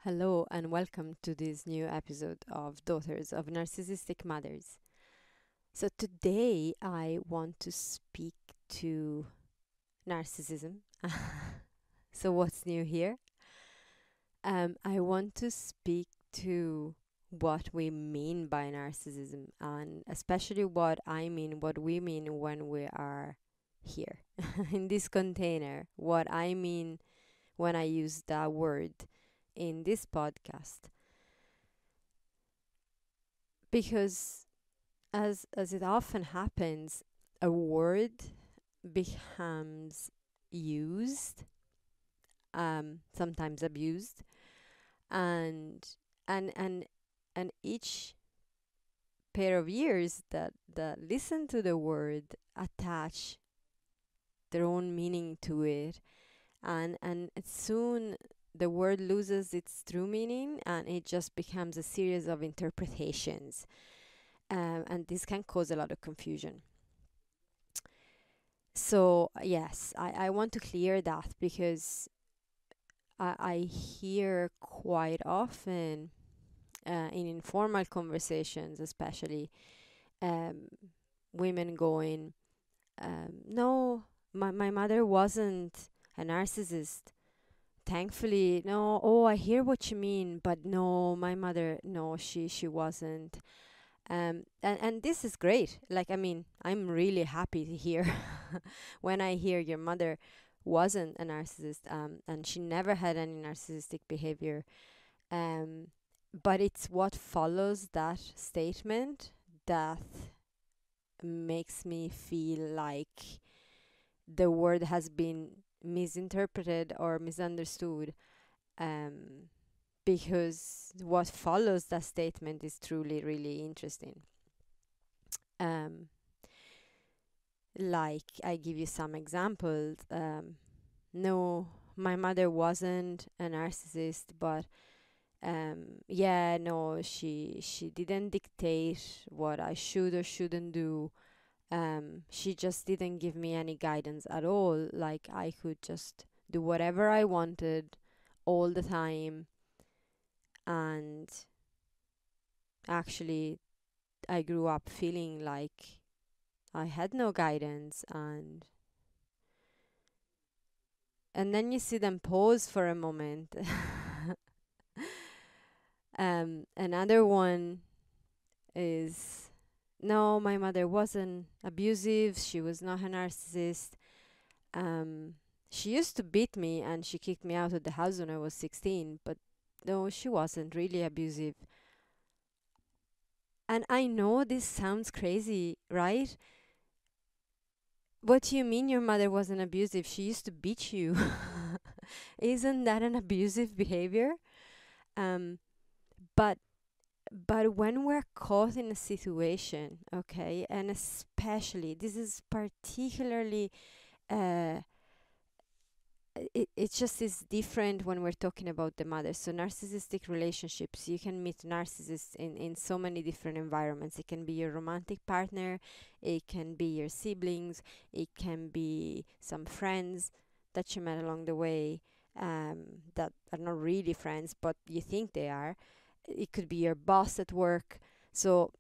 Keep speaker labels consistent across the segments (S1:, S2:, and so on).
S1: Hello and welcome to this new episode of Daughters of Narcissistic Mothers. So, today I want to speak to narcissism. So, what's new here? I want to speak to what we mean by narcissism, and especially what we mean when we are here in this container, what I mean when I use that word in this podcast. Because as it often happens, a word becomes used, sometimes abused, and and and and each pair of ears that listen to the word attach their own meaning to it, and soon the word loses its true meaning and it just becomes a series of interpretations, and this can cause a lot of confusion. So yes, I want to clear that because I hear quite often, in informal conversations, especially, um, women going, "No, my mother wasn't a narcissist. Thankfully, no. Oh, I hear what you mean, but no, my mother, no, she wasn't." And this is great. Like, I mean, I'm really happy to hear when I hear your mother wasn't a narcissist, and she never had any narcissistic behavior. Um, but it's what follows that statement that makes me feel like the word has been misinterpreted or misunderstood. Um, because what follows that statement is truly, really interesting. Um, like, I give you some examples. No, my mother wasn't a narcissist, but yeah, no, she didn't dictate what I should or shouldn't do. She just didn't give me any guidance at all. Like, I could just do whatever I wanted all the time, and actually, I grew up feeling like I had no guidance, and then you see them pause for a moment. Another one is, no, my mother wasn't abusive. She was not a narcissist. Um, she used to beat me and she kicked me out of the house when I was 16, but no, she wasn't really abusive. And I know this sounds crazy, right? What do you mean your mother wasn't abusive? She used to beat you. Isn't that an abusive behavior? Um, but but when we're caught in a situation, okay, and especially this is particularly, uh, it just is different when we're talking about the mother. So narcissistic relationships, you can meet narcissists in so many different environments. It can be your romantic partner, it can be your siblings, it can be some friends that you met along the way, that are not really friends but you think they are. It could be your boss at work. So,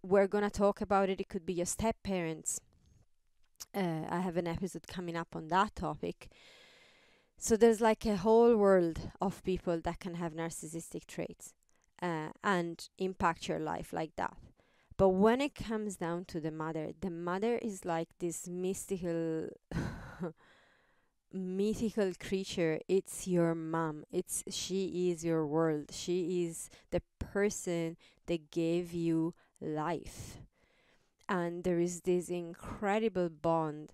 S1: we're gonna talk about it. It could be your step parents. I have an episode coming up on that topic. So there's like a whole world of people that can have narcissistic traits, and impact your life like that. But when it comes down to the mother is like this mystical, mythical creature. It's your mom. She is your world. She is the person that gave you life. And there is this incredible bond,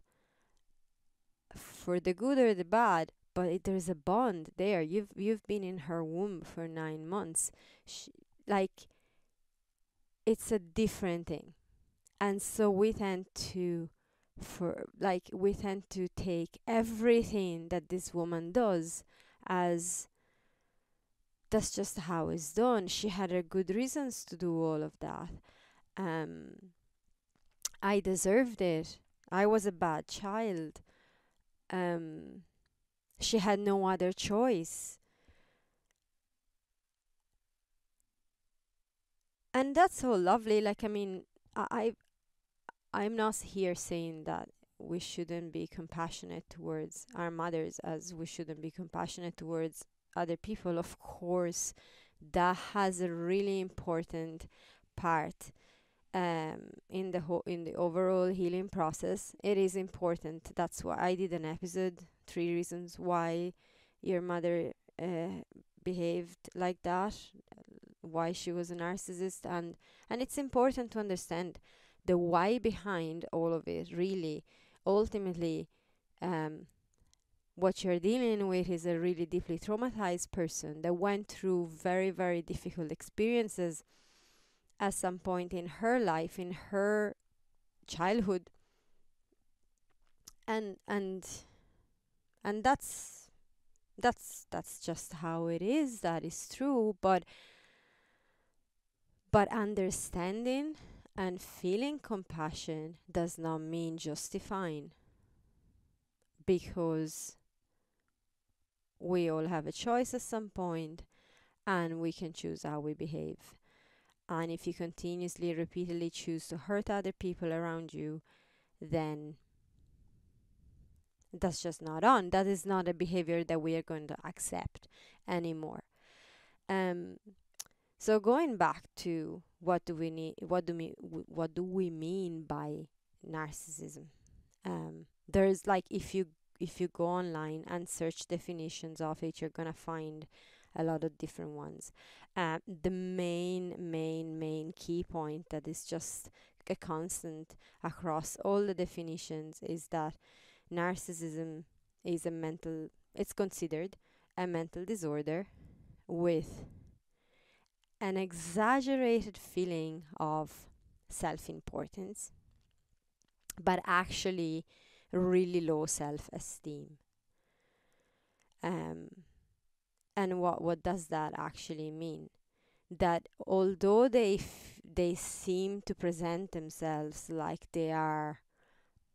S1: for the good or the bad, but there's a bond there. You've been in her womb for 9 months. Sh like, it's a different thing. And so we tend to take everything that this woman does as that's just how it's done. She had her good reasons to do all of that. Um, I deserved it. I was a bad child. Um, she had no other choice. And that's so lovely. Like, I mean, I I'm not here saying that we shouldn't be compassionate towards our mothers as we shouldn't be compassionate towards other people. Of course, that has a really important part in the in the overall healing process. It is important. That's why I did an episode, 3 reasons why your mother behaved like that, why she was a narcissist, and it's important to understand the why behind all of it. Really, ultimately, um, what you're dealing with is a really deeply traumatized person that went through very, very difficult experiences at some point in her life, in her childhood, and and that's just how it is. That is true. But understanding and feeling compassion does not mean justifying, because we all have a choice at some point and we can choose how we behave. And if you continuously, repeatedly choose to hurt other people around you, then that's just not on. That is not a behavior that we are going to accept anymore. Um, so going back to what do we mean by narcissism? There's like, if you go online and search definitions of it, you're gonna find a lot of different ones. The main key point that is just a constant across all the definitions is that narcissism is it's considered a mental disorder with an exaggerated feeling of self-importance, but actually really low self-esteem. Um, and what does that actually mean? That although they seem to present themselves like they are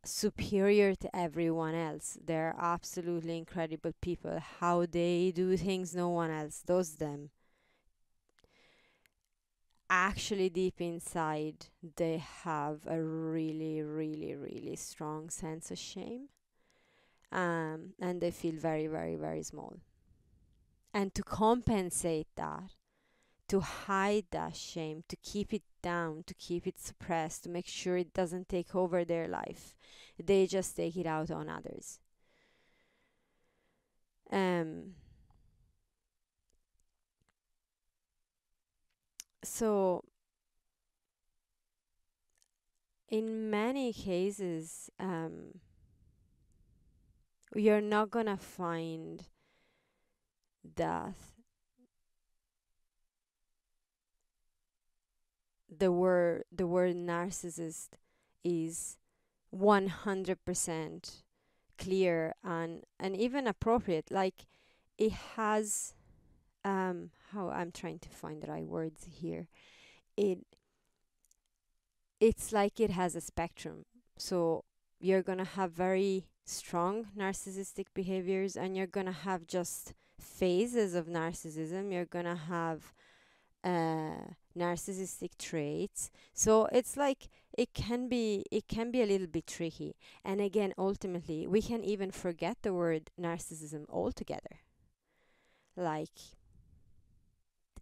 S1: superior to everyone else, they're absolutely incredible people. How they do things no one else does them. Actually, deep inside, they have a really, really, really strong sense of shame, and they feel very, very, very small. And to compensate that, to hide that shame, to keep it down, to keep it suppressed, to make sure it doesn't take over their life, they just take it out on others. Um, so, in many cases, you're not gonna find that the word narcissist is 100% clear and even appropriate. Like, it has, how I'm trying to find the right words here. It it's like it has a spectrum. So you're gonna have very strong narcissistic behaviors, and you're gonna have just phases of narcissism. You're gonna have narcissistic traits. So it's like it can be a little bit tricky. And again, ultimately, we can even forget the word narcissism altogether. Like,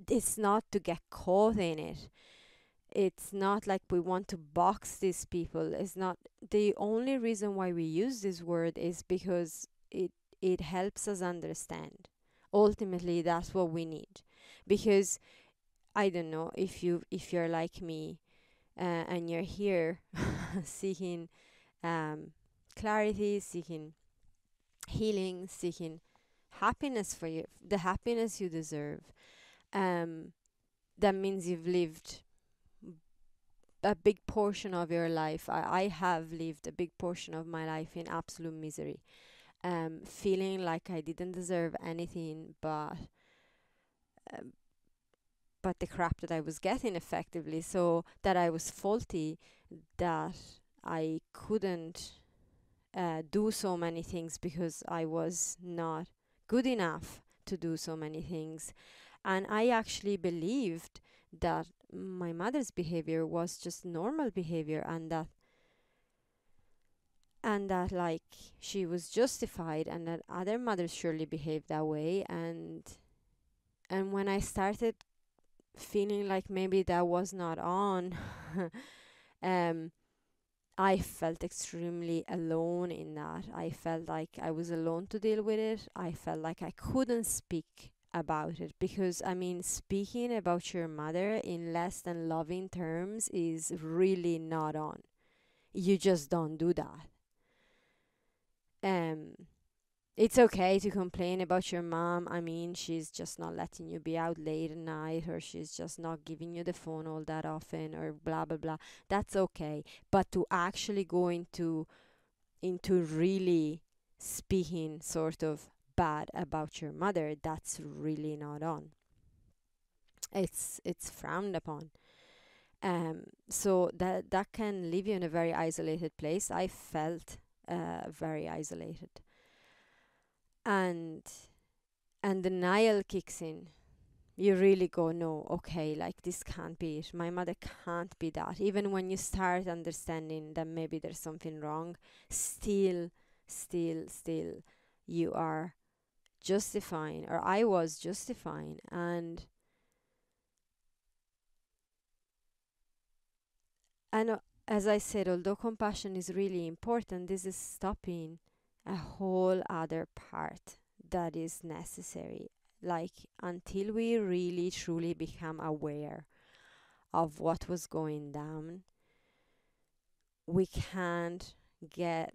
S1: it's not to get caught in it. It's not like we want to box these people. It's not. The only reason why we use this word is because it helps us understand. Ultimately, that's what we need. Because I don't know if you're like me, and you're here seeking clarity, seeking healing, seeking happiness for you, the happiness you deserve. Um, that means you've lived a big portion of your life. I have lived a big portion of my life in absolute misery, feeling like I didn't deserve anything um, but the crap that I was getting, effectively. So that I was faulty, that I couldn't do so many things because I was not good enough to do so many things. And I actually believed that my mother's behavior was just normal behavior, and that like she was justified, and that other mothers surely behave that way. And when I started feeling like maybe that was not on, um I felt extremely alone in that. I felt like I was alone to deal with it. I felt like I couldn't speak about it, because I mean, speaking about your mother in less than loving terms is really not on. You just don't do that. um it's okay to complain about your mom. I mean, she's just not letting you be out late at night, or she's just not giving you the phone all that often, or blah blah blah. That's okay. But to actually go into really speaking sort of bad about your mother, that's really not on. It's frowned upon. So that can leave you in a very isolated place. I felt very isolated, and denial kicks in. You really go, no, okay, like this can't be it. My mother can't be that. Even when you start understanding that maybe there's something wrong, still, you are justifying, or I was justifying. And as I said, although compassion is really important, this is stopping a whole other part that is necessary. Like, until we really truly become aware of what was going down, we can't get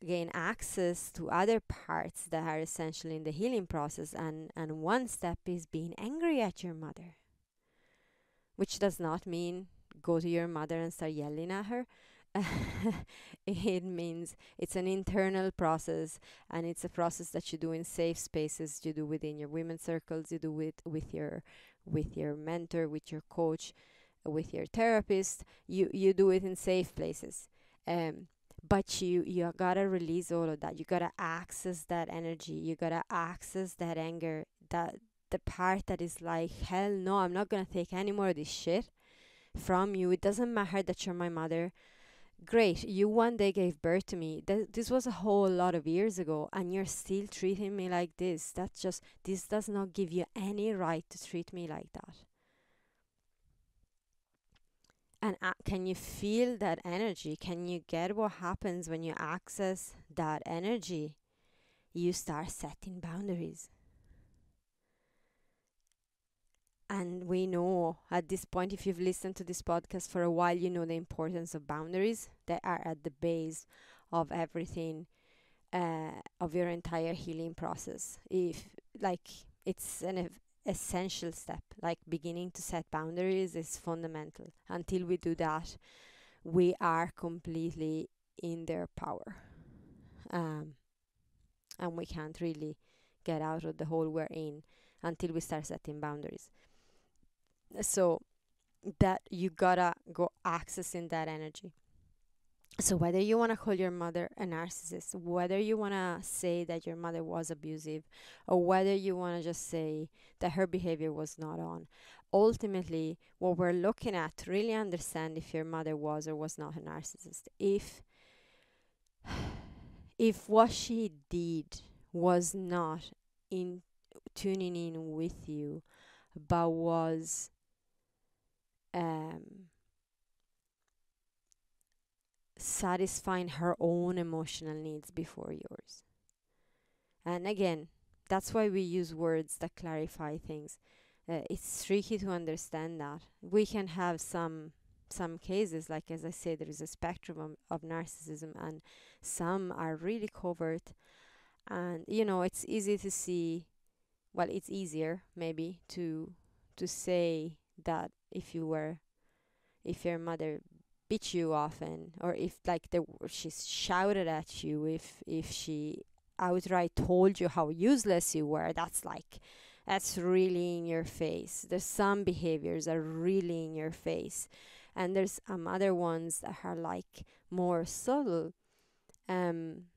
S1: gain access to other parts that are essential in the healing process. And one step is being angry at your mother, which does not mean go to your mother and start yelling at her. It means it's an internal process, and it's a process that you do in safe spaces. You do within your women's circles. You do it with your mentor, with your coach, with your therapist. You do it in safe places. But you gotta release all of that. You gotta access that energy. You gotta access that anger. That the part that is like, hell no, I'm not gonna take any more of this shit from you. It doesn't matter that you're my mother. Great, you one day gave birth to me. This was a whole lot of years ago, and you're still treating me like this. This does not give you any right to treat me like that. And can you feel that energy? Can you get what happens when you access that energy? You start setting boundaries. And we know at this point, if you've listened to this podcast for a while, you know the importance of boundaries. They are at the base of everything, of your entire healing process. If like it's an essential step, like beginning to set boundaries is fundamental. Until we do that, we are completely in their power, um, and we can't really get out of the hole we're in until we start setting boundaries. So that you gotta go accessing that energy. So whether you want to call your mother a narcissist, whether you want to say that your mother was abusive, or whether you want to just say that her behavior was not on, ultimately what we're looking at to really understand if your mother was or was not a narcissist, if what she did was not in tuning in with you, but was um satisfying her own emotional needs before yours. And again, that's why we use words that clarify things. It's tricky to understand that. We can have some cases, like as I said, there is a spectrum of narcissism, and some are really covert. And it's easy to see. Well, it's easier maybe to say that if your mother beat you often, or if like she's shouted at you, if she outright told you how useless you were, that's really in your face. There's some behaviors are really in your face, and there's other ones that are like more subtle. um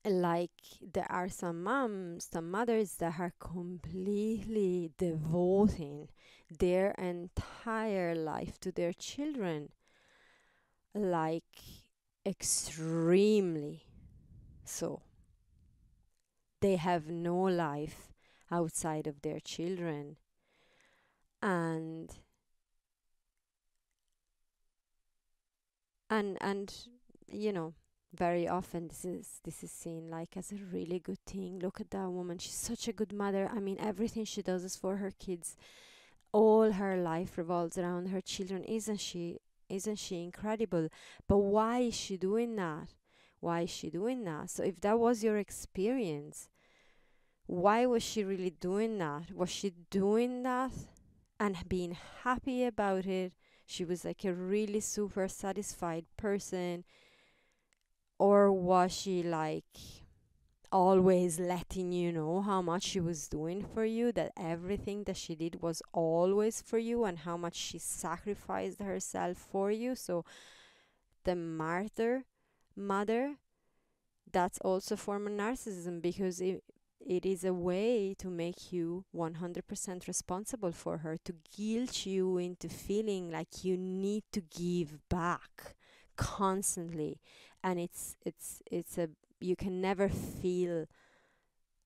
S1: like there are some mothers that are completely devoting their entire life to their children, like extremely so. They have no life outside of their children. And and you know, very often this is seen like as a really good thing. Look at that woman, she's such a good mother. I mean, everything she does is for her kids. All her life revolves around her children. Isn't she incredible? But why is she doing that? Why is she doing that? So if that was your experience, why was she really doing that? Was she doing that and being happy about it? She was like a really super satisfied person, or was she like always letting you know how much she was doing for you, that everything that she did was always for you, and how much she sacrificed herself for you? So the martyr mother, that's also a form of narcissism, because it is a way to make you 100% responsible for her, to guilt you into feeling like you need to give back constantly. And it's a you can never feel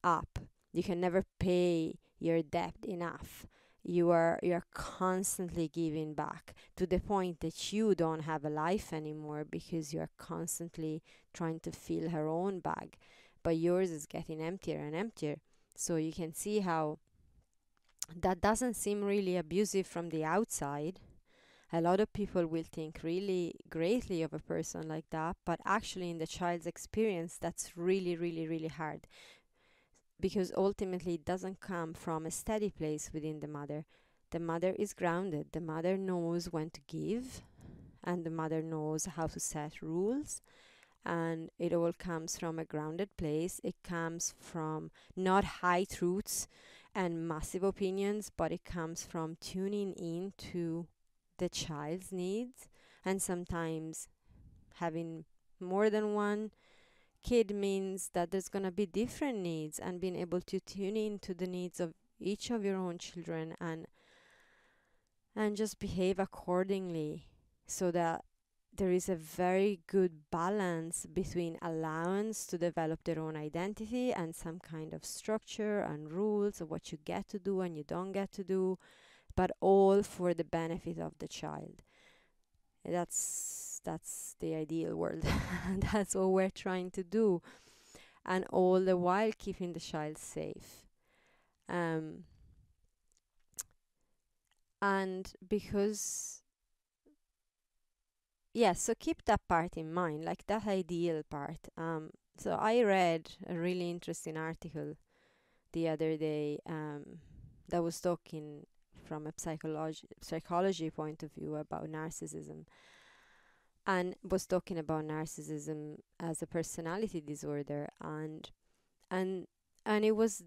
S1: up. You can never pay your debt enough. You're constantly giving back, to the point that you don't have a life anymore, because you're constantly trying to fill her own bag, but yours is getting emptier and emptier. So you can see how that doesn't seem really abusive from the outside. A lot of people will think really greatly of a person like that, but actually in the child's experience, that's really, really, really hard, because ultimately it doesn't come from a steady place within the mother. The mother is grounded. The mother knows when to give, and the mother knows how to set rules. And it all comes from a grounded place. It comes from not high truths and massive opinions, but it comes from tuning in to the child's needs. And sometimes having more than one kid means that there's going to be different needs, and being able to tune into the needs of each of your own children, and just behave accordingly, so that there is a very good balance between allowance to develop their own identity and some kind of structure and rules of what you get to do and you don't get to do, but all for the benefit of the child. That's the ideal world. That's what we're trying to do, and all the while keeping the child safe. Um, and because, yeah, so keep that part in mind, like that ideal part. So I read a really interesting article the other day, that was talking from a psychology point of view about narcissism, and was talking about narcissism as a personality disorder, and and it was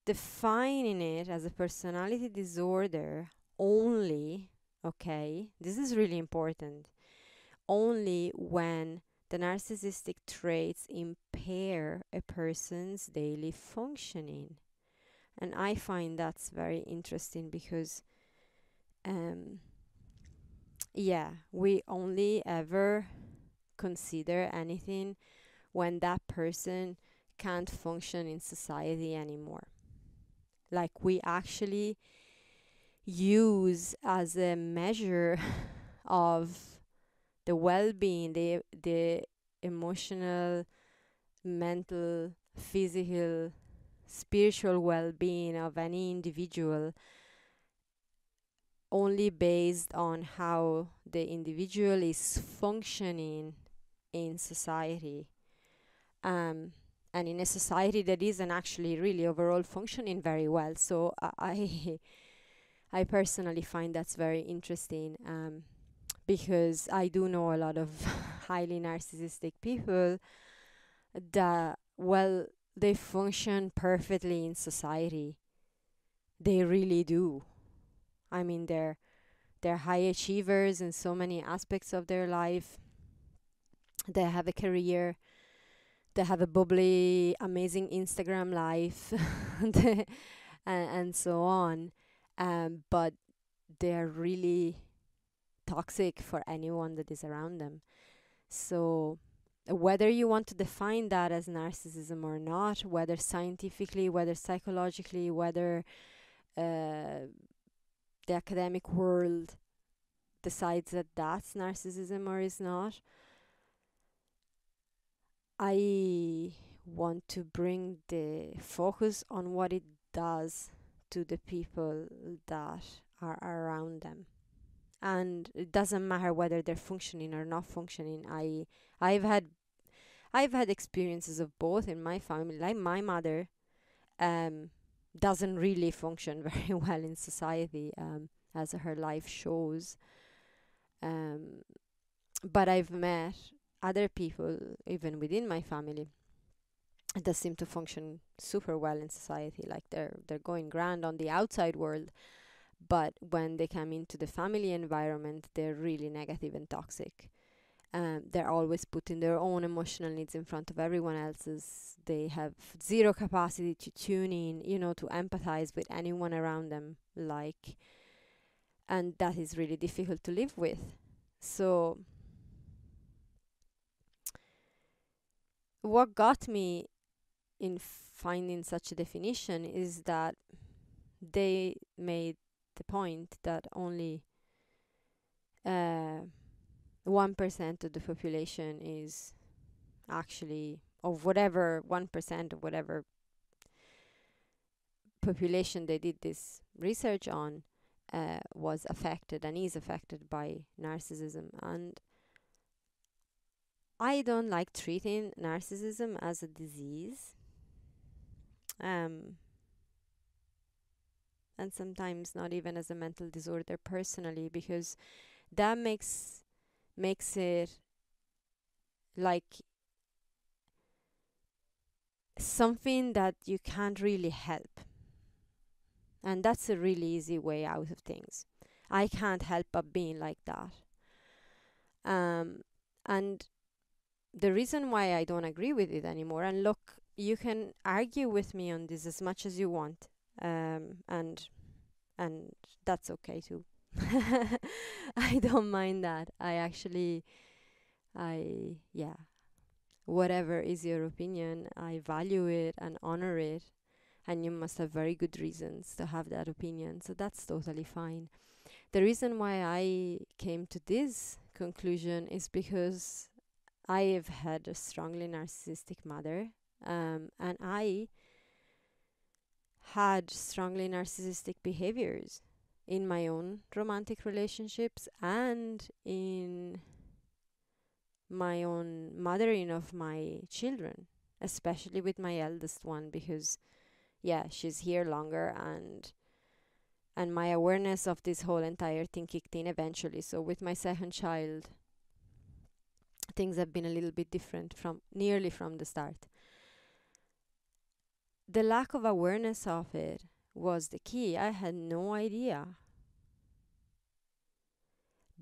S1: defining it as a personality disorder only. Okay, this is really important. Only when the narcissistic traits impair a person's daily functioning. And I find that's very interesting, because yeah, we only ever consider anything when that person can't function in society anymore. Like, we actually use as a measure of the well-being, the emotional, mental, physical, spiritual well-being of any individual, only based on how the individual is functioning in society, um, and in a society that isn't actually really overall functioning very well. So I personally find that's very interesting, because I do know a lot of highly narcissistic people that, well, they function perfectly in society. They really do. I mean, they're high achievers in so many aspects of their life. They have a career. They have a bubbly, amazing Instagram life, and so on. but they're really toxic for anyone that is around them. So whether you want to define that as narcissism or not, whether scientifically, whether psychologically, whether the academic world decides that that's narcissism or is not, I want to bring the focus on what it does to the people that are around them. And it doesn't matter whether they're functioning or not functioning. I've had I've had experiences of both in my family. Like my mother um doesn't really function very well in society, as her life shows. Um but I've met other people even within my family that seem to function super well in society. Like they're going grand on the outside world, but when they come into the family environment, they're really negative and toxic. They're always putting their own emotional needs in front of everyone else's. They have zero capacity to tune in, to empathize with anyone around them. And that is really difficult to live with. So, what got me in finding such a definition is that they made the point that only 1% of the population is actually, of whatever 1% of whatever population they did this research on, was affected and is affected by narcissism. And I don't like treating narcissism as a disease, um, and sometimes not even as a mental disorder personally, because that makes it like something that you can't really help. And that's a really easy way out of things. I can't help but being like that. And the reason why I don't agree with it anymore, and look, you can argue with me on this as much as you want, and that's okay too. I don't mind that. Yeah, whatever is your opinion, I value it and honor it, and you must have very good reasons to have that opinion, so that's totally fine. The reason why I came to this conclusion is because I have had a strongly narcissistic mother, and I had strongly narcissistic behaviors in my own romantic relationships and in my own mothering of my children, especially with my eldest one, because yeah, she's here longer, and my awareness of this whole entire thing kicked in eventually. So with my second child, things have been a little bit different from nearly from the start. The lack of awareness of it was the key. I had no idea.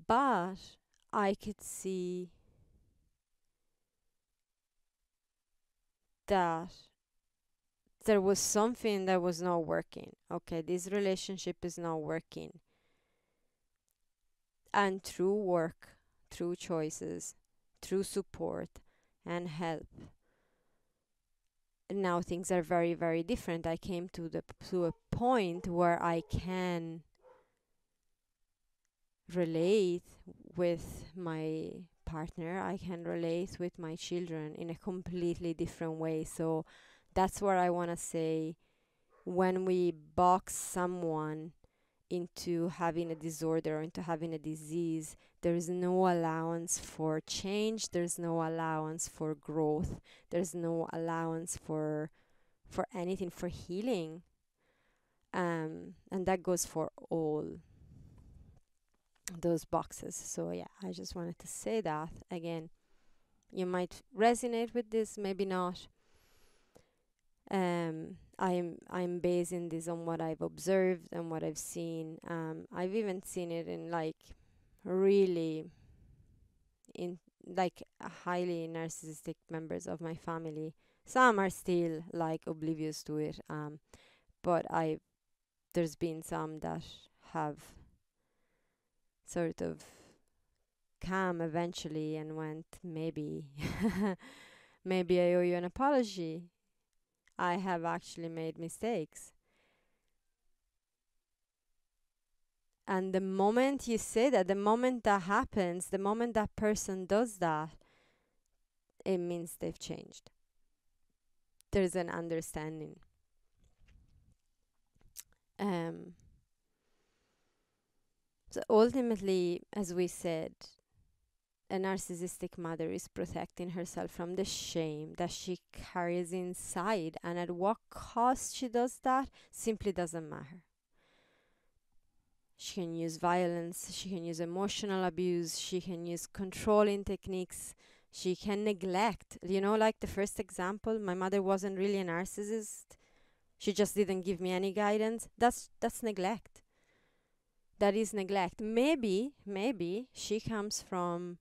S1: But I could see that there was something that was not working. Okay, this relationship is not working. And through work, through choices, through support and help, now things are very, very different. I came to a point where I can relate with my partner, I can relate with my children in a completely different way. So that's what I want to say. When we box someone into having a disorder or into having a disease, there is no allowance for change, there's no allowance for growth, there's no allowance for anything, for healing. And that goes for all those boxes. So yeah, I just wanted to say that again. You might resonate with this, maybe not. I'm basing this on what I've observed and what I've seen. I've even seen it in really in highly narcissistic members of my family. Some are still oblivious to it, but There's been some that have sort of come eventually and went, maybe, maybe I owe you an apology. I have actually made mistakes. And the moment you say that, the moment that happens, the moment that person does that, it means they've changed. There's an understanding. So ultimately, as we said, a narcissistic mother is protecting herself from the shame that she carries inside, and at what cost she does that simply doesn't matter. She can use violence, she can use emotional abuse, she can use controlling techniques, she can neglect. Like the first example, my mother wasn't really a narcissist. She just didn't give me any guidance. That's neglect. That is neglect. Maybe she comes from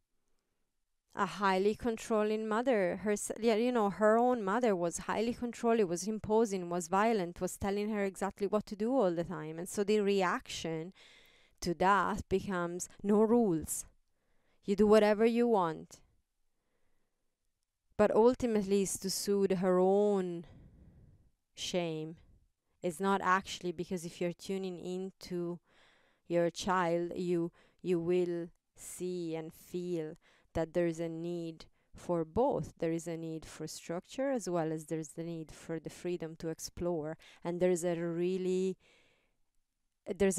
S1: a highly controlling mother. Her own mother was highly controlling, was imposing, was violent, was telling her exactly what to do all the time. And so the reaction to that becomes no rules. You do whatever you want. But ultimately it's to soothe her own shame. It's not actually, because if you're tuning into your child, you will see and feel that there is a need for both. There is a need for structure, as well as there's the need for the freedom to explore. And there's a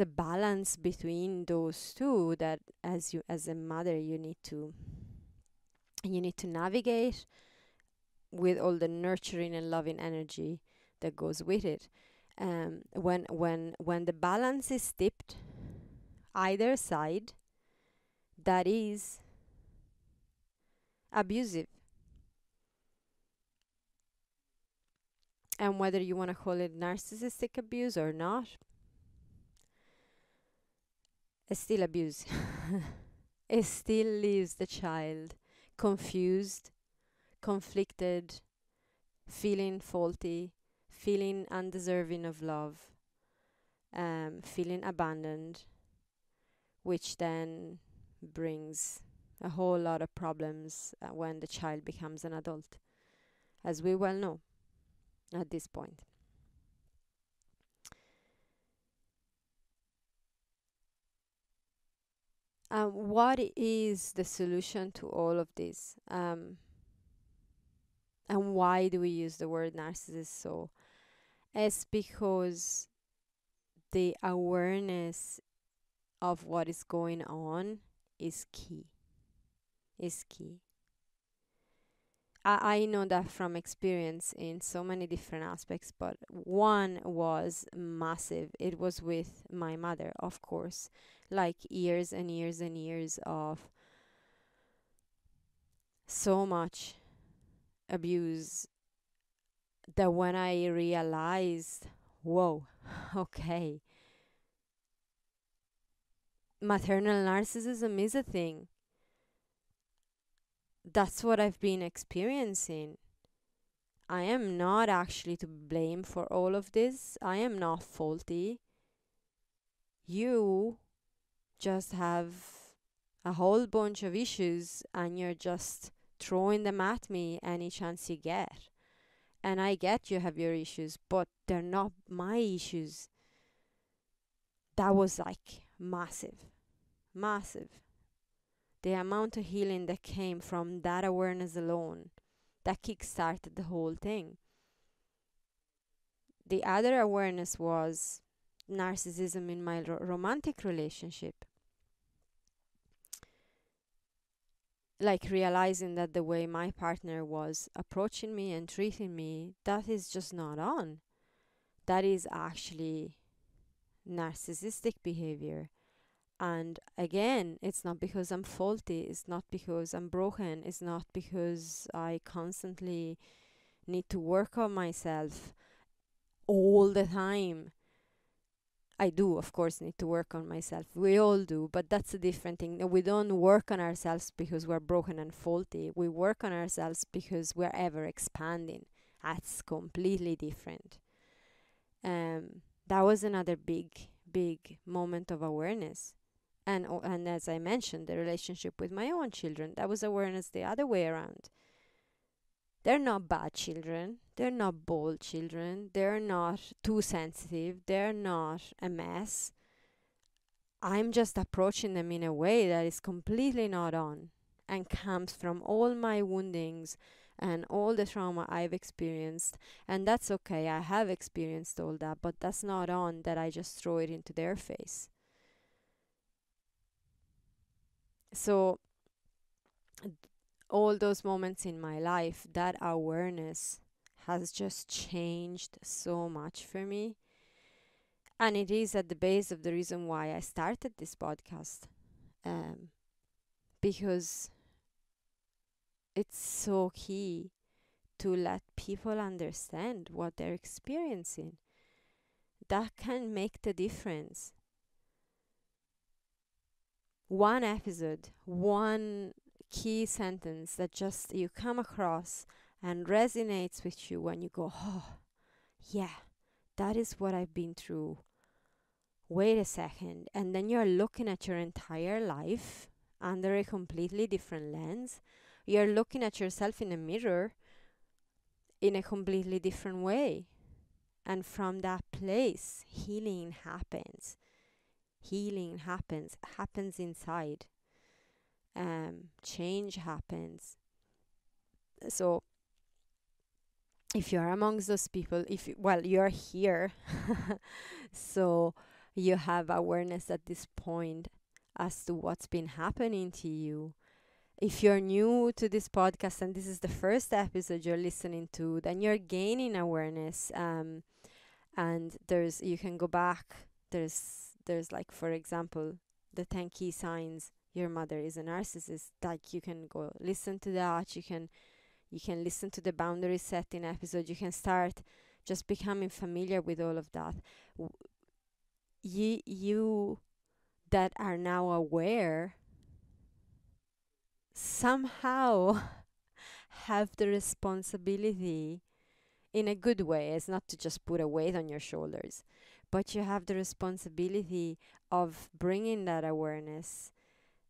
S1: balance between those two that as a mother you need to navigate with all the nurturing and loving energy that goes with it. When the balance is tipped either side, that is abusive. And whether you want to call it narcissistic abuse or not, it's still abuse. It still leaves the child confused, conflicted, feeling faulty, feeling undeserving of love, feeling abandoned, which then brings a whole lot of problems when the child becomes an adult, as we well know at this point. What is the solution to all of this? And why do we use the word narcissist so? It's because the awareness of what is going on is key. I know that from experience in so many different aspects, but one was massive. It was with my mother, of course. Like years and years and years of so much abuse that when I realized, whoa, okay, maternal narcissism is a thing. That's what I've been experiencing. I am not actually to blame for all of this. I am not faulty. You just have a whole bunch of issues and you're just throwing them at me any chance you get. And I get you have your issues, but they're not my issues. That was like massive. The amount of healing that came from that awareness alone, that kick-started the whole thing. The other awareness was narcissism in my romantic relationship. Like realizing that the way my partner was approaching me and treating me, that is just not on. That is actually narcissistic behavior. And again, it's not because I'm faulty, it's not because I'm broken, it's not because I constantly need to work on myself all the time. I do, of course, need to work on myself. We all do, but that's a different thing. We don't work on ourselves because we're broken and faulty. We work on ourselves because we're ever expanding. That's completely different. that was another big moment of awareness. And as I mentioned, the relationship with my own children, that was awareness the other way around. They're not bad children, they're not bold children, they're not too sensitive, they're not a mess. I'm just approaching them in a way that is completely not on and comes from all my woundings and all the trauma I've experienced. And that's okay, I have experienced all that, but that's not on that I just throw it into their face. So, all those moments in my life, that awareness has just changed so much for me. And it is at the base of the reason why I started this podcast. Um, because it's so key to let people understand what they're experiencing. That can make the difference. One episode, one key sentence that just you come across and resonates with you when you go, oh, yeah, that is what I've been through. Wait a second. And then you're looking at your entire life under a completely different lens. You're looking at yourself in a mirror in a completely different way. And from that place, healing happens. Healing happens inside. Change happens. So if you're amongst those people, you're here. So you have awareness at this point as to what's been happening to you. If you're new to this podcast and this is the first episode you're listening to, then you're gaining awareness. And you can go back. There's like, for example, the 10 key signs your mother is a narcissist. Like, you can go listen to that. You can listen to the boundary setting episode. You can start just becoming familiar with all of that. You that are now aware somehow have the responsibility, in a good way. It's not to just put a weight on your shoulders, but you have the responsibility of bringing that awareness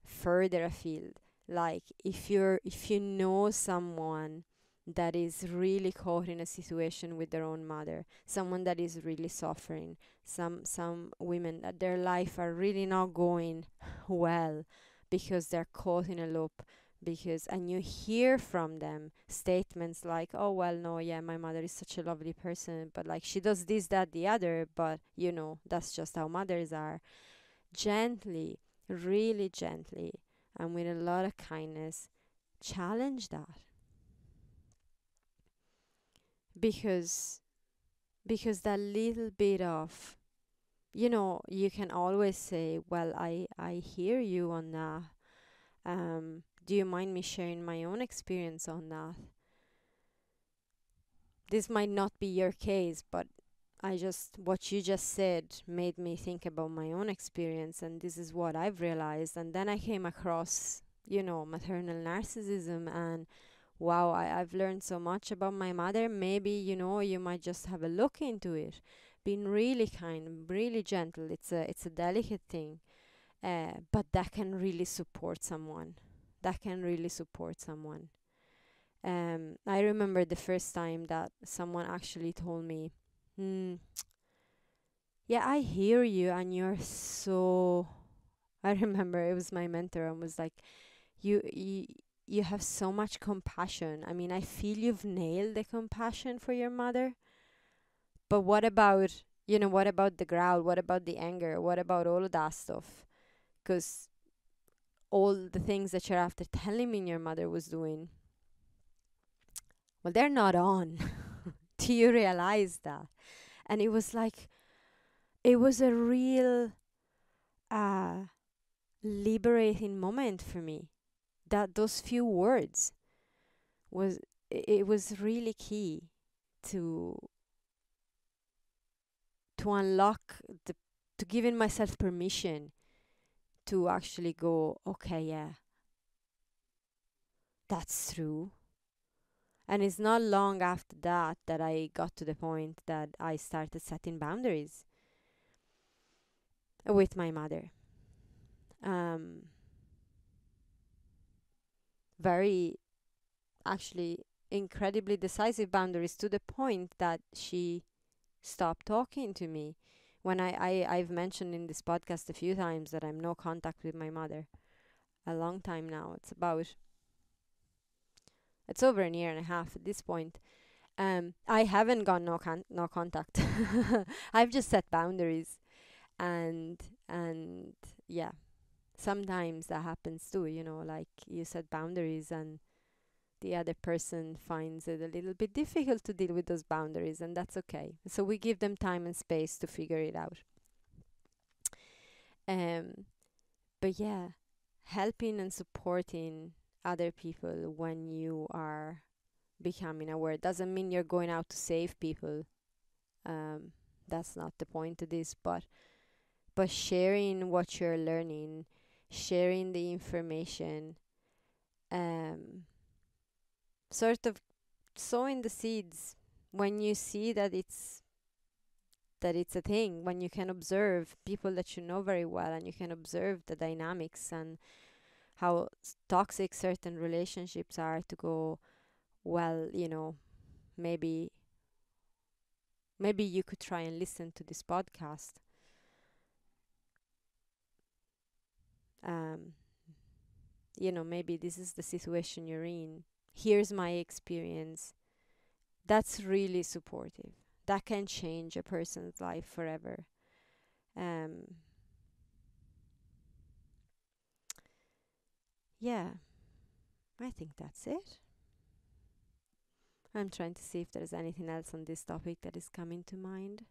S1: further afield. Like, if you know someone that is really caught in a situation with their own mother, someone that is really suffering, some women that their life are really not going well because they're caught in a loop, and you hear from them statements like, oh, well, no, yeah, my mother is such a lovely person, but like, she does this, that, the other, but that's just how mothers are. Gently, really gently, and with a lot of kindness, challenge that. Because that little bit of, you can always say, well, I hear you on that. Do you mind me sharing my own experience on that? This might not be your case, but what you just said made me think about my own experience, and this is what I've realized. And then I came across, maternal narcissism, and wow, I've learned so much about my mother. Maybe, you might just have a look into it. Being really kind, really gentle. It's a delicate thing, but that can really support someone. I remember the first time that someone actually told me, yeah, I hear you, and you're so. I remember it was my mentor, and was like, you have so much compassion. I mean, I feel you've nailed the compassion for your mother. But what about, what about the growl? What about the anger? What about all of that stuff? Because all the things that you're after telling me your mother was doing, well, they're not on. Do you realize that? And it was like, it was a real liberating moment for me. That those few words was really key to unlock to giving myself permission to actually go, okay, yeah, that's true. And it's not long after that I got to the point that I started setting boundaries. with my mother. Um, very, actually, incredibly decisive boundaries, to the point that she stopped talking to me. When I've mentioned in this podcast a few times that I'm no contact with my mother. A long time now. It's over a year and a half at this point. I haven't gone no contact. I've just set boundaries, and and yeah, sometimes that happens too. Like you set boundaries, and the other person finds it a little bit difficult to deal with those boundaries, and that's okay. So we give them time and space to figure it out. Um, but yeah, helping and supporting other people when you are becoming aware doesn't mean you're going out to save people. Um, that's not the point of this, but sharing what you're learning, sharing the information, um, sort of sowing the seeds when you see that it's a thing, when you can observe people that you know very well, and you can observe the dynamics and how toxic certain relationships are, to go, well, maybe maybe you could try and listen to this podcast. um Maybe this is the situation you're in. Here's my experience. That's really supportive. That can change a person's life forever. um yeah, I think that's it. I'm trying to see if there's anything else on this topic that is coming to mind.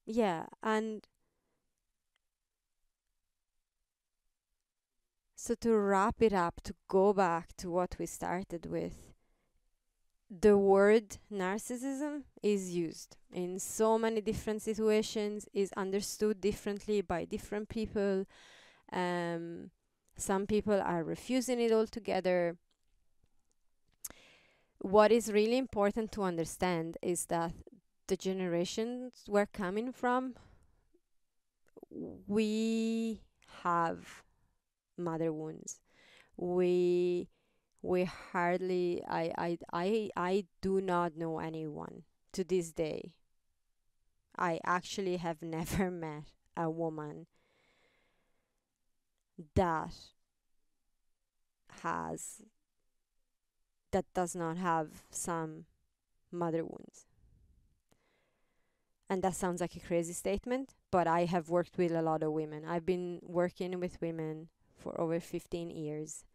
S1: Yeah, and so to wrap it up, to go back to what we started with, the word narcissism is used in so many different situations, is understood differently by different people. Um, some people are refusing it altogether. What is really important to understand is that the generations we're coming from, we have mother wounds. We we hardly I do not know anyone to this day. I actually have never met a woman that has that does not have some mother wounds. And that sounds like a crazy statement, but I have worked with a lot of women. I've been working with women for over 15 years.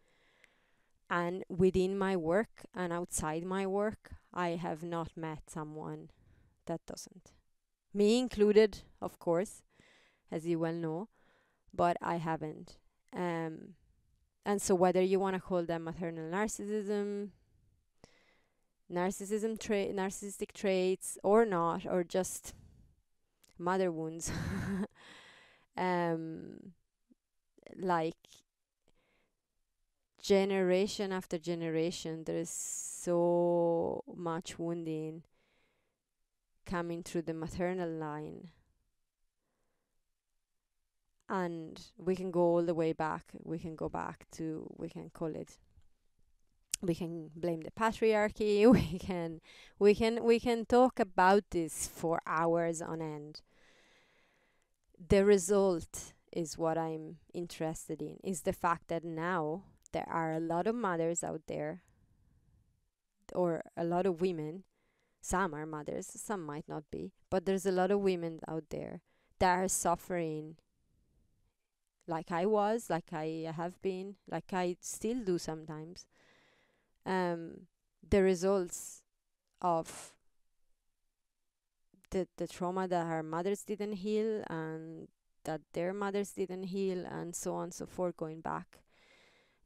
S1: And within my work and outside my work, I have not met someone that doesn't. Me included, of course, as you well know, but I haven't. Um, and so, whether you want to call them maternal narcissism, narcissistic traits, or not, or just mother wounds, um, like generation after generation, there is so much wounding coming through the maternal line. And we can go all the way back. We can call it, we can blame the patriarchy. We can talk about this for hours on end. The result is what I'm interested in, is the fact that now there are a lot of mothers out there, or a lot of women. Some are mothers, some might not be, but there's a lot of women out there that are suffering, like I was, like I have been, like I still do sometimes. Um, the results of the trauma that our mothers didn't heal, and that their mothers didn't heal, and so on and so forth, going back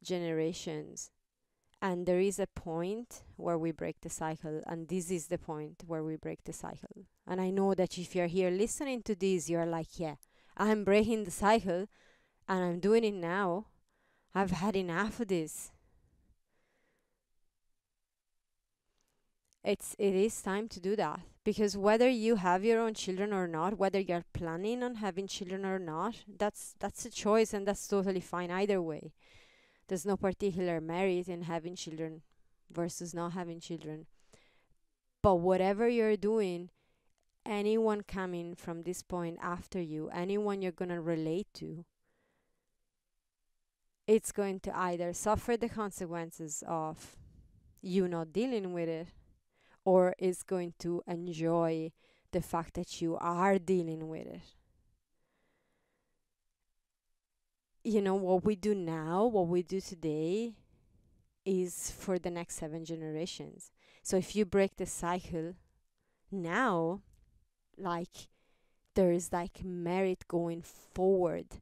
S1: generations. And there is a point where we break the cycle, and this is the point where we break the cycle. And I know that if you're here listening to this, you're like, yeah, I'm breaking the cycle, and I'm doing it now. I've had enough of this. it is time to do that, because whether you have your own children or not, whether you're planning on having children or not, that's a choice, and that's totally fine either way. There's no particular merit in having children versus not having children. But whatever you're doing, anyone coming from this point after you, anyone you're going to relate to, it's going to either suffer the consequences of you not dealing with it, or is going to enjoy the fact that you are dealing with it. You know, what we do now, what we do today, is for the next 7 generations. So if you break the cycle now, like, there is like merit going forward.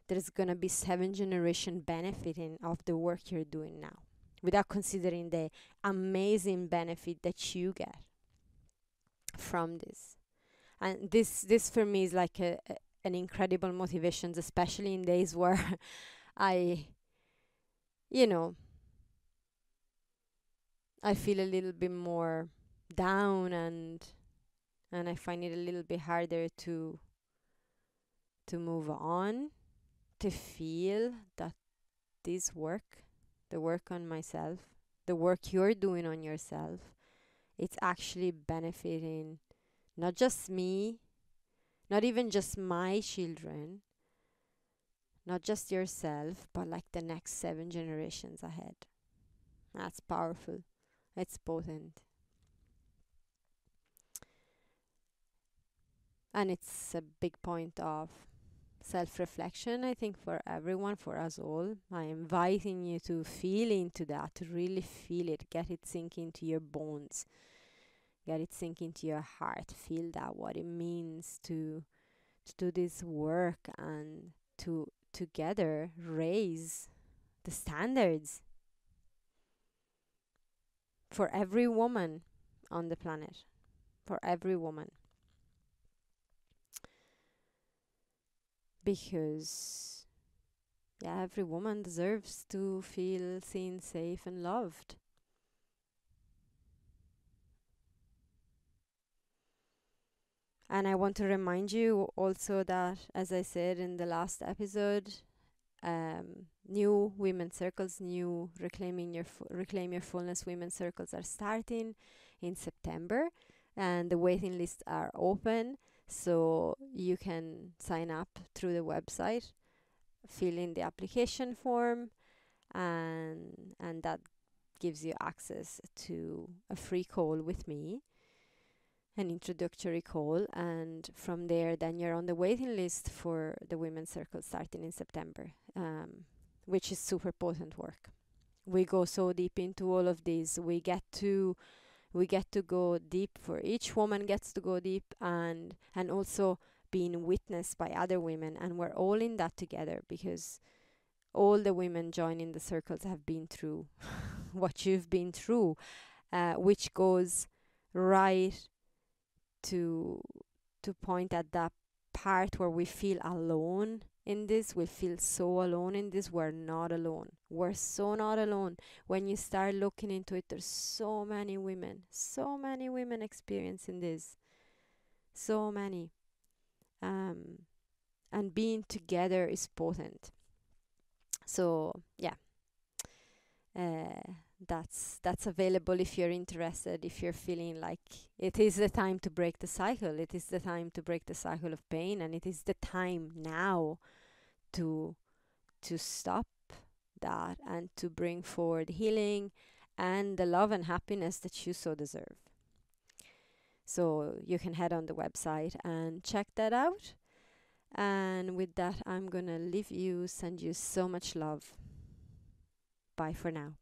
S1: There's gonna be 7 generation benefiting of the work you're doing now, without considering the amazing benefit that you get from this. And this for me is like an incredible motivation, especially in days where I, you know, I feel a little bit more down, and I find it a little bit harder to move on, to feel that this work, the work on myself, the work you're doing on yourself, it's actually benefiting not just me, not even just my children, not just yourself, but like the next 7 generations ahead. That's powerful. It's potent. And it's a big point of self-reflection, I think, for everyone, for us all. I'm inviting you to feel into that, to really feel it, get it sink into your bones, get it sink into your heart, feel that, what it means to do this work and to together raise the standards for every woman on the planet, for every woman. Because, yeah, every woman deserves to feel seen, safe, and loved. And I want to remind you also that, as I said in the last episode, new women circles, new reclaim your fullness women circles are starting in September, and the waiting lists are open, so you can sign up through the website, fill in the application form, and that gives you access to a free call with me, an introductory call, and from there then you're on the waiting list for the women's circle starting in September, which is super potent work. We go so deep into all of these. We get to go deep, for each woman gets to go deep, and also being witnessed by other women, and we're all in that together, because all the women joining the circles have been through what you've been through, which goes right to point at that part where we feel alone in this. We feel so alone in this. We're not alone. We're so not alone. When you start looking into it, there's so many women experiencing this. So many. And being together is potent. So, yeah. That's available if you're interested, if you're feeling like it is the time to break the cycle. It is the time to break the cycle of pain, and it is the time now to stop that and to bring forward healing and the love and happiness that you so deserve. So you can head on the website and check that out. And with that, I'm gonna leave you, send you so much love. Bye for now.